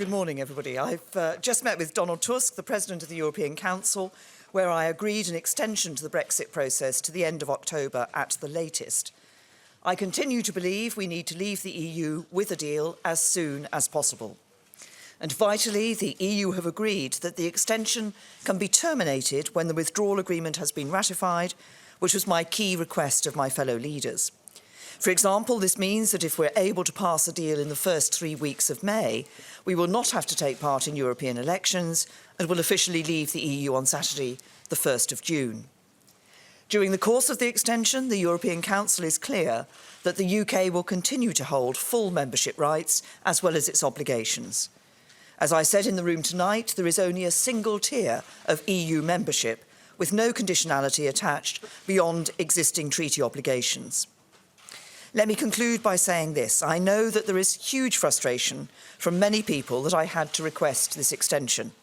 Good morning, everybody. I've just met with Donald Tusk, the President of the European Council, where I agreed an extension to the Brexit process to the end of October at the latest. I continue to believe we need to leave the EU with a deal as soon as possible. And vitally, the EU have agreed that the extension can be terminated when the withdrawal agreement has been ratified, which was my key request of my fellow leaders. For example, this means that if we're able to pass a deal in the first 3 weeks of May, we will not have to take part in European elections and will officially leave the EU on Saturday, the 1st of June. During the course of the extension, the European Council is clear that the UK will continue to hold full membership rights as well as its obligations. As I said in the room tonight, there is only a single tier of EU membership with no conditionality attached beyond existing treaty obligations. Let me conclude by saying this. I know that there is huge frustration from many people that I had to request this extension.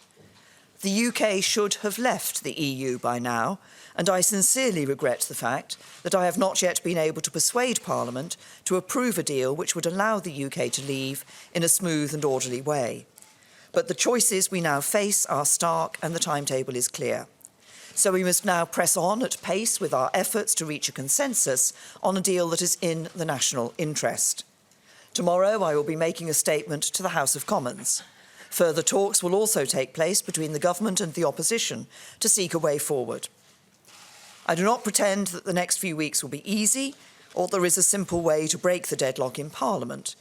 The UK should have left the EU by now, and I sincerely regret the fact that I have not yet been able to persuade Parliament to approve a deal which would allow the UK to leave in a smooth and orderly way. But the choices we now face are stark and the timetable is clear. So we must now press on at pace with our efforts to reach a consensus on a deal that is in the national interest. Tomorrow I will be making a statement to the House of Commons. Further talks will also take place between the government and the opposition to seek a way forward. I do not pretend that the next few weeks will be easy or there is a simple way to break the deadlock in Parliament.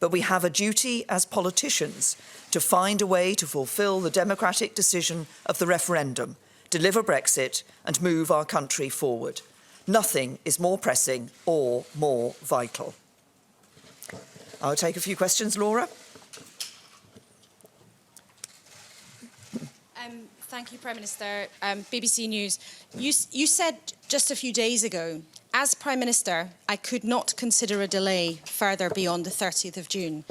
But we have a duty as politicians to find a way to fulfil the democratic decision of the referendum, deliver Brexit and move our country forward. Nothing is more pressing or more vital. I'll take a few questions, Laura. Thank you, Prime Minister. BBC News. You said just a few days ago, as Prime Minister, I could not consider a delay further beyond the 30th of June,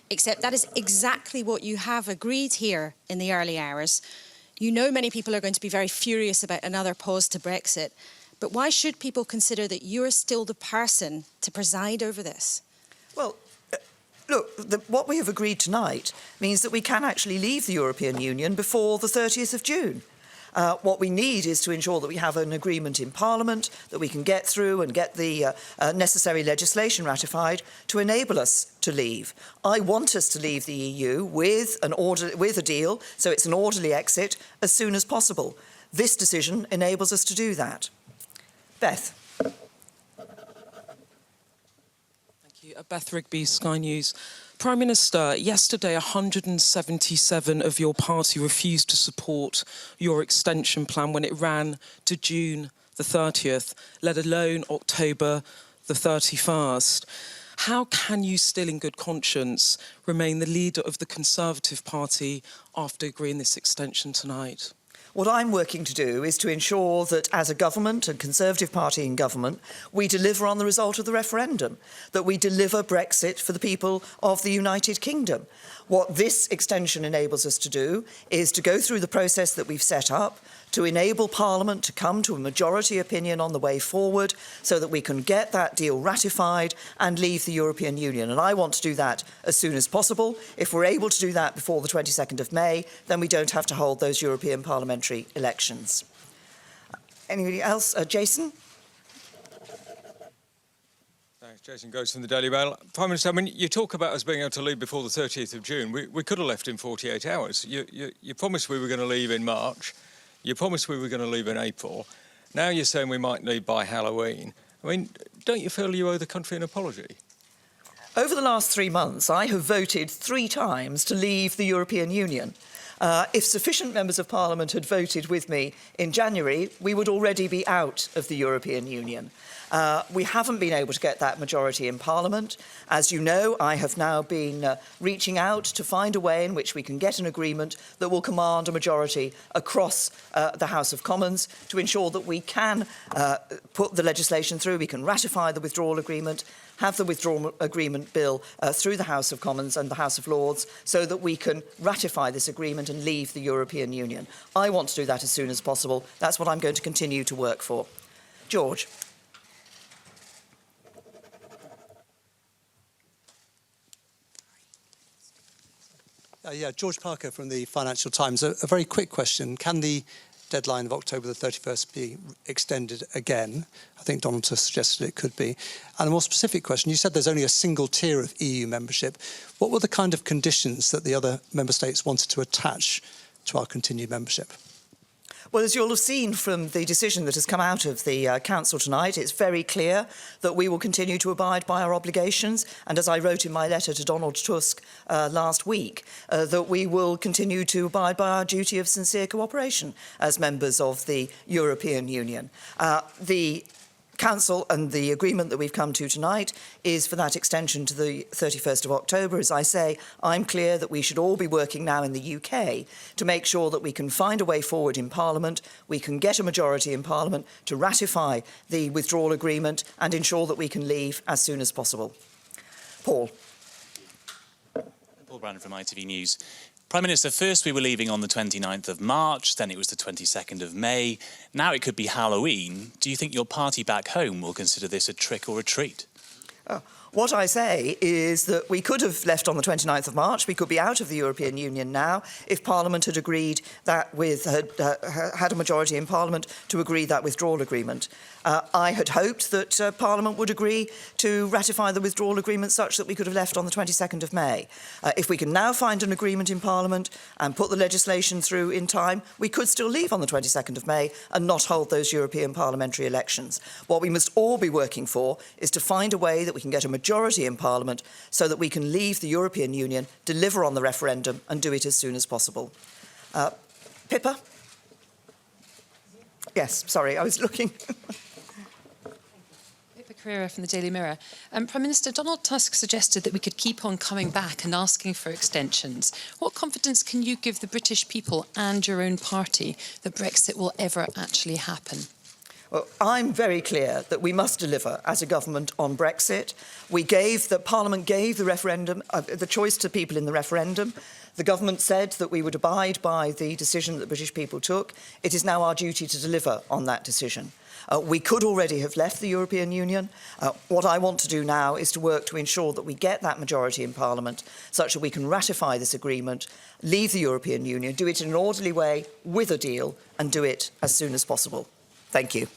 except that is exactly what you have agreed here in the early hours. You know many people are going to be very furious about another pause to Brexit, but why should people consider that you're still the person to preside over this? Well, look, what we have agreed tonight means that we can actually leave the European Union before the 30th of June. What we need is to ensure that we have an agreement in Parliament, that we can get through and get the necessary legislation ratified to enable us to leave. I want us to leave the EU with a deal, so it's an orderly exit, as soon as possible. This decision enables us to do that. Beth. Thank you. Beth Rigby, Sky News. Prime Minister, yesterday 177 of your party refused to support your extension plan when it ran to June the 30th, let alone October the 31st. How can you still in good conscience remain the leader of the Conservative Party after agreeing this extension tonight? What I'm working to do is to ensure that as a government, a Conservative Party in government, we deliver on the result of the referendum, that we deliver Brexit for the people of the United Kingdom. What this extension enables us to do is to go through the process that we've set up, to enable Parliament to come to a majority opinion on the way forward so that we can get that deal ratified and leave the European Union. And I want to do that as soon as possible. If we're able to do that before the 22nd of May, then we don't have to hold those European parliamentary elections. Anybody else? Jason? Thanks. Jason Goes from the Daily Mail. Prime Minister, I mean, you talk about us being able to leave before the 30th of June. We could have left in 48 hours. You promised we were going to leave in March. You promised we were going to leave in April. Now you're saying we might leave by Halloween. I mean, don't you feel you owe the country an apology? Over the last 3 months, I have voted 3 times to leave the European Union. If sufficient members of Parliament had voted with me in January, we would already be out of the European Union. We haven't been able to get that majority in Parliament. As you know, I have now been reaching out to find a way in which we can get an agreement that will command a majority across the House of Commons to ensure that we can put the legislation through, we can ratify the withdrawal agreement, have the withdrawal agreement bill through the House of Commons and the House of Lords so that we can ratify this agreement and leave the European Union. I want to do that as soon as possible. That's what I'm going to continue to work for. George. Yeah, George Parker from the Financial Times. A very quick question. Can the deadline of October the 31st be extended again? I think Donald Tusk suggested it could be. And a more specific question, you said there's only a single tier of EU membership. What were the kind of conditions that the other member states wanted to attach to our continued membership? Well, as you'll have seen from the decision that has come out of the Council tonight, it's very clear that we will continue to abide by our obligations. And as I wrote in my letter to Donald Tusk last week, that we will continue to abide by our duty of sincere cooperation as members of the European Union. The Council and the agreement that we've come to tonight is for that extension to the 31st of October. As I say, I'm clear that we should all be working now in the UK to make sure that we can find a way forward in Parliament, we can get a majority in Parliament to ratify the withdrawal agreement and ensure that we can leave as soon as possible. Paul. Paul Brandon from ITV News. Prime Minister, first we were leaving on the 29th of March, then it was the 22nd of May. Now it could be Halloween. Do you think your party back home will consider this a trick or a treat? What I say is that we could have left on the 29th of March. We could be out of the European Union now if Parliament had agreed that had a majority in Parliament to agree that withdrawal agreement. I had hoped that Parliament would agree to ratify the withdrawal agreement such that we could have left on the 22nd of May. If we can now find an agreement in Parliament and put the legislation through in time, we could still leave on the 22nd of May and not hold those European parliamentary elections. What we must all be working for is to find a way that we can get a majority in Parliament so that we can leave the European Union, deliver on the referendum and do it as soon as possible. Pippa? Yes, sorry, I was looking. Carrera from the Daily Mirror. Prime Minister, Donald Tusk suggested that we could keep on coming back and asking for extensions. What confidence can you give the British people and your own party that Brexit will ever actually happen? Well, I'm very clear that we must deliver as a government on Brexit. Parliament gave the referendum, the choice to people in the referendum. The government said that we would abide by the decision that the British people took. It is now our duty to deliver on that decision. We could already have left the European Union. What I want to do now is to work to ensure that we get that majority in Parliament such that we can ratify this agreement, leave the European Union, do it in an orderly way with a deal and do it as soon as possible. Thank you.